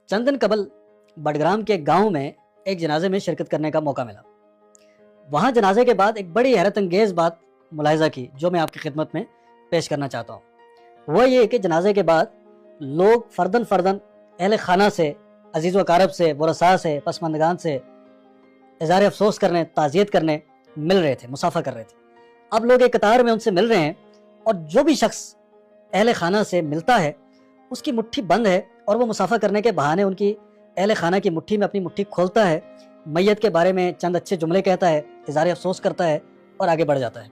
चंद दिन कबल बडग्राम के गांव में एक जनाजे में शिरकत करने का मौका मिला। वहां जनाजे के बाद एक बड़ी हैरत अंगेज बात मुलाहिजा की जो मैं आपकी खिदमत में पेश करना चाहता हूँ। वह ये कि जनाजे के बाद लोग फर्दन फर्दन अहले खाना से, अजीज़ व अकारब से, वरसा से, पसमंदगान से इज़हार अफसोस करने, ताज़ियत करने मिल रहे थे, मुसाफा कर रहे थे। अब लोग एक कतार में उनसे मिल रहे हैं और जो भी शख्स अहले खाना से मिलता है उसकी मुट्ठी बंद है और वो मुसाफा करने के बहाने उनकी अहले खाना की मुट्ठी में अपनी मुट्ठी खोलता है, मैयत के बारे में चंद अच्छे जुमले कहता है, इज़हार अफसोस करता है और आगे बढ़ जाता है।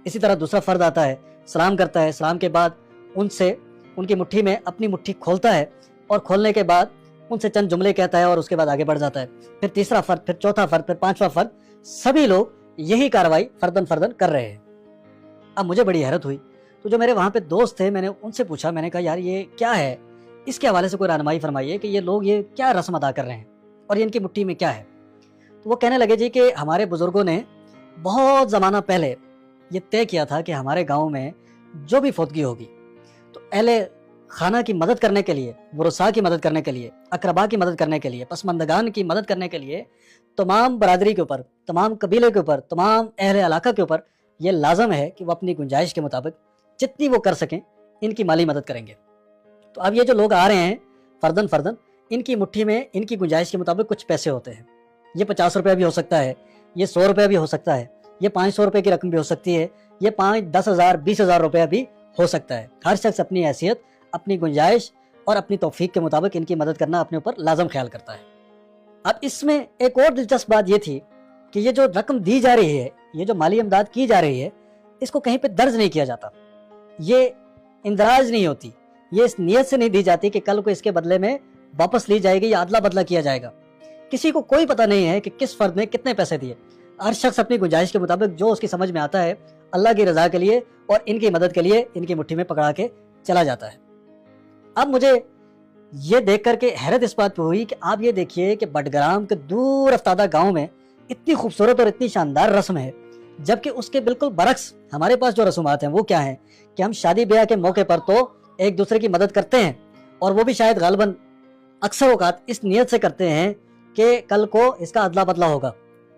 इसी तरह दूसरा फ़र्द आता है, सलाम करता है, सलाम के बाद उनसे उनकी मुट्ठी में अपनी मुट्ठी खोलता है और खोलने के बाद उनसे चंद जुमले कहता है और उसके बाद आगे बढ़ जाता है। फिर तीसरा फ़र्द, फिर चौथा फ़र्द, फिर पांचवा फ़र्द, सभी लोग यही कार्रवाई फर्दन फर्दन कर रहे हैं। अब मुझे बड़ी हैरत हुई, तो जो मेरे वहाँ पे दोस्त थे मैंने उनसे पूछा, मैंने कहा यार ये क्या है, इसके हवाले से कोई रहनुमाई फरमाइए कि ये लोग ये क्या रस्म अदा कर रहे हैं और ये इनकी मुट्ठी में क्या है। तो वो कहने लगे जी कि हमारे बुज़ुर्गों ने बहुत ज़माना पहले ये तय किया था कि हमारे गाँव में जो भी फौतगी होगी तो अहले खाना की मदद करने के लिए, वरसा की मदद करने के लिए, अकरबा की मदद करने के लिए, पसमंदगान की मदद करने के लिए तमाम बरादरी के ऊपर, तमाम कबीले के ऊपर, तमाम अहले इलाका के ऊपर ये लाजम है कि वो अपनी गुंजाइश के मुताबिक जितनी वो कर सकें इनकी माली मदद करेंगे। तो अब ये जो लोग आ रहे हैं फर्दन फर्दन, इनकी मुट्ठी में इनकी गुंजाइश के मुताबिक कुछ पैसे होते हैं। ये 50 रुपये भी हो सकता है, ये 100 रुपये भी हो सकता है, ये 500 रुपये की रकम भी हो सकती है, ये 5, 10,000, 20,000 रुपया भी हो सकता है। हर शख्स अपनी हैसियत, अपनी गुंजाइश और अपनी तौफीक के मुताबिक इनकी मदद करना अपने ऊपर लाजम ख्याल करता है। अब इसमें एक और दिलचस्प बात ये थी कि ये जो रकम दी जा रही है, ये जो माली इमदाद की जा रही है, इसको कहीं पे दर्ज नहीं किया जाता, ये इंदराज नहीं होती, ये इस नियत से नहीं दी जाती कि कल को इसके बदले में वापस ली जाएगी या अदला बदला किया जाएगा। किसी को कोई पता नहीं है कि किस फर्द ने कितने पैसे दिए। हर शख्स अपनी गुंजाइश के मुताबिक जो उसकी समझ में आता है अल्लाह की रज़ा के लिए और इनकी मदद के लिए इनकी मुट्ठी में पकड़ा के चला जाता है। अब मुझे ये देख कर के हैरत इस बात पर हुई कि आप ये देखिए कि बडग्राम के दूर अफ्तादा गांव में इतनी खूबसूरत और इतनी शानदार रस्म है, जबकि उसके बिल्कुल बरक्स हमारे पास जो रसूमात हैं वो क्या हैं कि हम शादी ब्याह के मौके पर तो एक दूसरे की मदद करते हैं और वो भी शायद गालिबन अक्सर औकात इस नियत से करते हैं कि कल को इसका अदला बदला होगा,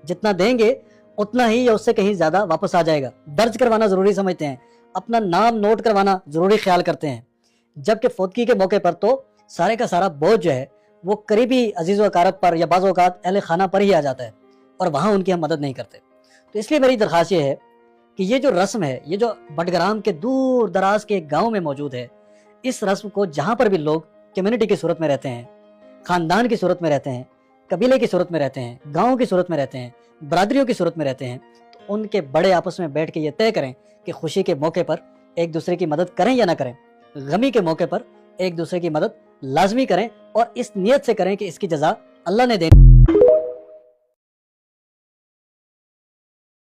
जितना देंगे उतना ही या उससे कहीं ज़्यादा वापस आ जाएगा। दर्ज करवाना ज़रूरी समझते हैं, अपना नाम नोट करवाना ज़रूरी ख्याल करते हैं, जबकि फौतगी के मौके पर तो सारे का सारा बोझ जो है वो करीबी अजीज़ व अकारब पर या बाज़ औक़ात अहले खाना पर ही आ जाता है और वहाँ उनकी हम मदद नहीं करते। तो इसलिए मेरी दरख्वास्त ये है कि ये जो रस्म है, ये जो बडग्राम के दूर दराज के गाँव में मौजूद है, इस रस्म को जहाँ पर भी लोग कम्युनिटी की सूरत में रहते हैं, ख़ानदान की सूरत में रहते हैं, कबीले की सूरत में रहते हैं, गाँव की सूरत में रहते हैं, बरादरियों की सूरत में रहते हैं, तो उनके बड़े आपस में बैठ के ये तय करें कि खुशी के मौके पर एक दूसरे की मदद करें या ना करें, गमी के मौके पर एक दूसरे की मदद लाजमी करें और इस नियत से करें कि इसकी जज़ा अल्लाह ने देनी।